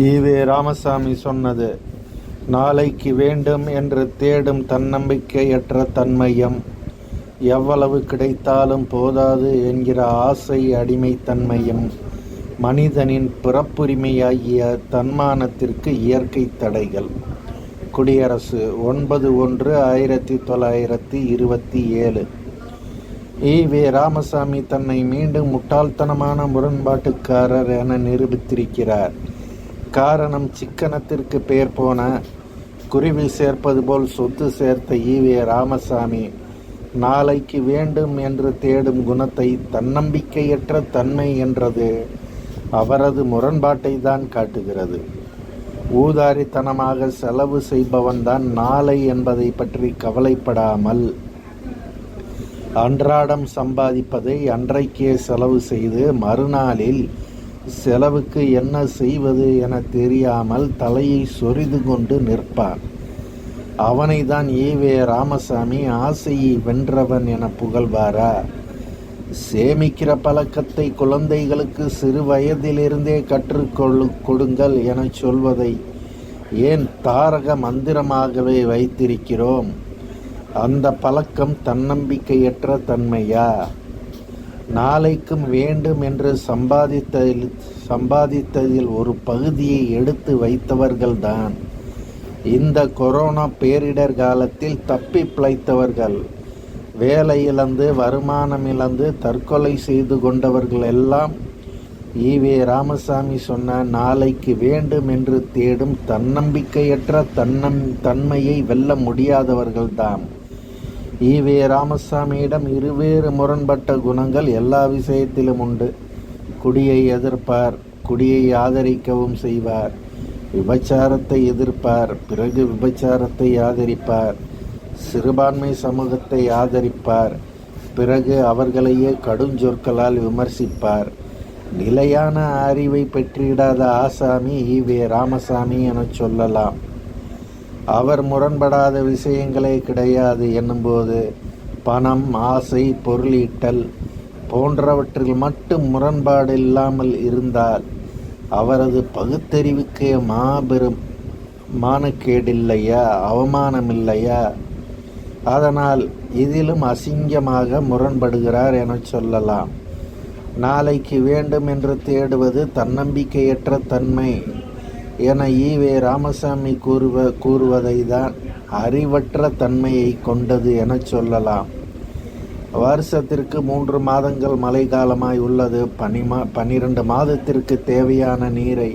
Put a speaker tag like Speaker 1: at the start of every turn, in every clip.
Speaker 1: EV Ramasamy சொன்னது. நாளைக்கு வேண்டும் என்று தேடும் தன்னம்பிக்கையற்ற தன்மையும், எவ்வளவு கிடைத்தாலும் போதாது என்கிற ஆசை அடிமைத்தன்மையும் மனிதனின் பிறப்புரிமையாகிய தன்மானத்திற்கு இயற்கை தடைகள். குடியரசு 9/1/1927. ஈவே ராமசாமி தன்னை மீண்டும் முட்டாள்தனமான முரண்பாட்டுக்காரர் என நிரூபித்திருக்கிறார். காரணம், சிக்கனத்திற்கு பேர் போன குருவி சேர்ப்பது போல் சொத்து சேர்த்த ஈவே ராமசாமி நாளைக்கு வேண்டும் என்று தேடும் குணத்தை தன்னம்பிக்கையற்ற தன்மை என்றது அவரது முரண்பாட்டை தான் காட்டுகிறது. ஊதாரித்தனமாக செலவு செய்பவன்தான் நாளை என்பதை பற்றி கவலைப்படாமல் அன்றாடம் சம்பாதிப்பதை அன்றைக்கே செலவு செய்து மறுநாளில் செலவுக்கு என்ன செய்வது என தெரியாமல் தலையை சொரிந்து கொண்டு நிற்பான். அவனை தான் ஈவே ராமசாமி ஆசையை வென்றவன் என புகழ்வாரா? சேமிக்கிற பழக்கத்தை குழந்தைகளுக்கு சிறு வயதிலிருந்தே கொடுங்கள் என சொல்வதை ஏன் தாரக மந்திரமாகவே வைத்திருக்கிறோம்? அந்த பழக்கம் தன்னம்பிக்கையற்ற தன்மையா? நாளைக்கும் வேண்டும் என்று சம்பாதித்ததில் ஒரு பகுதியை எடுத்து வைத்தவர்கள்தான் இந்த கொரோனா பேரிடர் காலத்தில் தப்பி பிழைத்தவர்கள். வேலை இழந்து, வருமானம் இழந்து தற்கொலை செய்து கொண்டவர்கள் எல்லாம் ஈவே ராமசாமி சொன்ன நாளைக்கு வேண்டும் என்று தேடும் தன்னம்பிக்கையற்ற தன்மையை வெல்ல முடியாதவர்கள்தான். ஈவே ராமசாமியிடம் இருவேறு முரண்பட்ட குணங்கள் எல்லா விஷயத்திலும் உண்டு. குடியை எதிர்ப்பார், குடியை ஆதரிக்கவும் செய்வார். விபச்சாரத்தை எதிர்ப்பார், பிறகு விபச்சாரத்தை ஆதரிப்பார். சிறுபான்மை சமூகத்தை ஆதரிப்பார், பிறகு அவர்களையே கடுஞ்சொற்களால் விமர்சிப்பார். நிலையான அறிவை பெற்றிடாத ஆசாமி ஈவே ராமசாமி என சொல்லலாம். அவர் முரண்படாத விஷயங்களே கிடையாது என்னும்போது பணம், ஆசை, பொருளீட்டல் போன்றவற்றில் மட்டும் முரண்பாடு இல்லாமல் இருந்தால் அவரது பகுத்தறிவுக்கு மாபெரும் மானக்கேடில்லையா, அவமானமில்லையா? அதனால் இதிலும் அசிங்கமாக முரண்படுகிறார் என சொல்லலாம். நாளைக்கு வேண்டும் என்று தேடுவது தன்னம்பிக்கையற்ற தன்மை என ஈவே ராமசாமி கூறுவதை தான் அறிவற்ற தன்மையை கொண்டது என சொல்லலாம். வருஷத்திற்கு 3 மாதங்கள் மழை காலமாய் உள்ளது. 12 மாதத்திற்கு தேவையான நீரை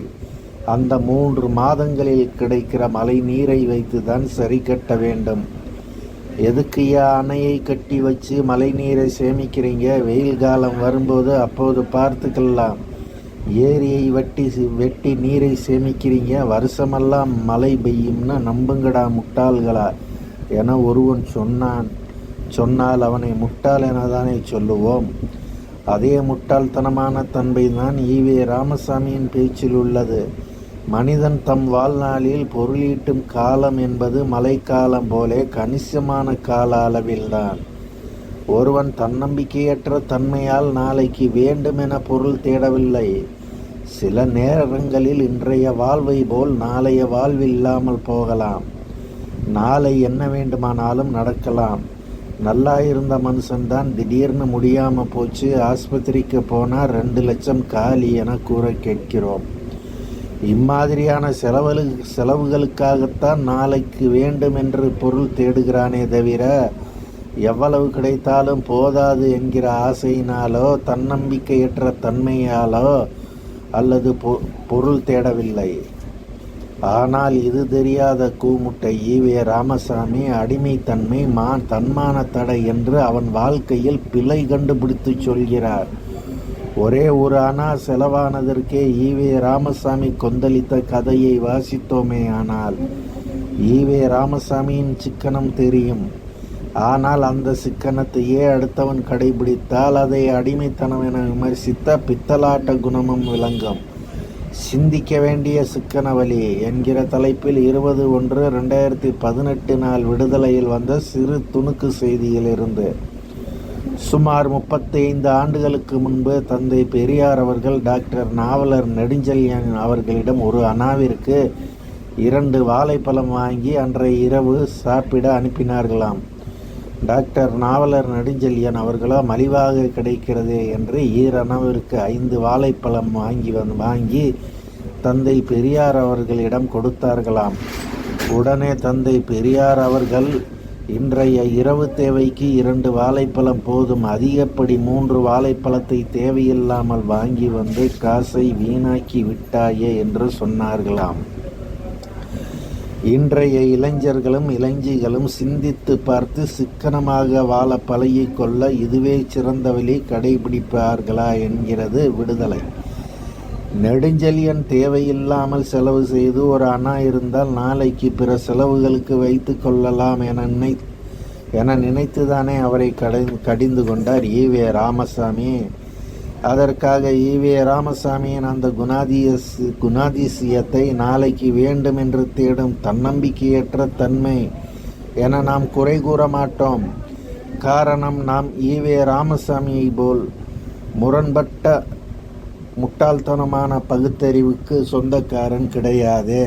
Speaker 1: அந்த 3 மாதங்களில் கிடைக்கிற மழை நீரை வைத்து தான் சரி கட்ட வேண்டும். எதுக்குயா அணையை கட்டி வச்சு மழை நீரை சேமிக்கிறீங்க? வெயில் காலம் வரும்போது அப்போது பார்த்துக்கலாம். ஏரியை வெட்டி நீரை சேமிக்கிறீங்க, வருஷமெல்லாம் மழை பெய்யும்னு நம்புங்கடா முட்டாள்களா என ஒருவன் சொன்னால் அவனை முட்டாள் என தானே சொல்லுவோம். அதே முட்டாள்தனமான தன்மை தான் ஈவே ராமசாமியின் பேச்சில் உள்ளது. மனிதன் தம் வாழ்நாளில் பொருளீட்டும் காலம் என்பது மழைக்காலம் போலே கணிசமான கால அளவில்தான். ஒருவன் தன்னம்பிக்கையற்ற தன்மையால் நாளைக்கு வேண்டுமென பொருள் தேடவில்லை. சில நேரங்களில் இன்றைய வாழ்வை போல் நாளைய வாழ்வு இல்லாமல் போகலாம். நாளை என்ன வேண்டுமானாலும் நடக்கலாம். நல்லா இருந்த மனுஷன்தான் திடீர்னு முடியாமல் போச்சு, ஆஸ்பத்திரிக்கு போனால் 2 லட்சம் காலி என கூற கேட்கிறோம். இம்மாதிரியான செலவுகளுக்காகத்தான் நாளைக்கு வேண்டும் என்று பொருள் தேடுகிறானே தவிர எவ்வளவு கிடைத்தாலும் போதாது என்கிற ஆசையினாலோ தன்னம்பிக்கையற்ற தன்மையாலோ அல்லது பொருள் தேடவில்லை. ஆனால் இது தெரியாத கூமுட்டை ஈவே ராமசாமி அடிமைத்தன்மை தன்மான தடை என்று அவன் வாழ்க்கையில் பிழை கண்டுபிடித்து சொல்கிறார். ஒரே ஒரு அணா செலவானதற்கே ஈவே ராமசாமி கொந்தளித்த கதையை வாசித்தோமே. ஆனால் ஈவே ராமசாமியின் சிக்கனம் தெரியும். ஆனால் அந்த சிக்கனத்தையே அடுத்தவன் கடைபிடித்தால் அதை அடிமைத்தனம் என விமர்சித்த பித்தலாட்ட குணமும் விளங்கும். சிந்திக்க வேண்டிய சிக்கன வழி என்கிற தலைப்பில் 20/1/2018 நாள் விடுதலையில் வந்த சிறு துணுக்கு செய்தியிலிருந்து சுமார் 35 ஆண்டுகளுக்கு முன்பு தந்தை பெரியார் அவர்கள் டாக்டர் நாவலர் நெடுஞ்செழியன் அவர்களிடம் ஒரு அணாவிற்கு 2 வாழைப்பழம் வாங்கி அன்றைய இரவு சாப்பிட அனுப்பினார்களாம். டாக்டர் நாவலர் நெடுஞ்செழியன் அவர்களோ மலிவாக கிடைக்கிறதே என்று ஈரனவிற்கு 5 வாழைப்பழம் வாங்கி தந்தை பெரியார் அவர்களிடம் கொடுத்தார்களாம். உடனே தந்தை பெரியார் அவர்கள், இன்றைய இரவு தேவைக்கு 2 வாழைப்பழம் போதும், அதிகப்படி 3 வாழைப்பழத்தை தேவையில்லாமல் வாங்கி வந்து காசை வீணாக்கி விட்டாயே என்று சொன்னார்களாம். இன்றைய இளைஞர்களும் இளைஞிகளும் சிந்தித்து பார்த்து சிக்கனமாக வாழ பழகிக் கொள்ள இதுவே சிறந்த வழி கடைபிடிப்பார்களா என்கிறது விடுதலை. நெடுஞ்செழியன் தேவையில்லாமல் செலவு செய்து ஒரு அணா இருந்தால் நாளைக்கு பிற செலவுகளுக்கு வைத்து கொள்ளலாம் என நினைத்துதானே அவரை கடிந்து கொண்டார் ஈவே ராமசாமி. அதற்காக ஈவே ராமசாமியின் அந்த குணாதிசயத்தை நாளைக்கு வேண்டுமென்று தேடும் தன்னம்பிக்கையற்ற தன்மை என நாம் குறை கூற மாட்டோம். காரணம், நாம் ஈவே ராமசாமியை போல் முரண்பட்ட முட்டாள்தனமான பகுத்தறிவுக்கு சொந்தக்காரன் கிடையாது.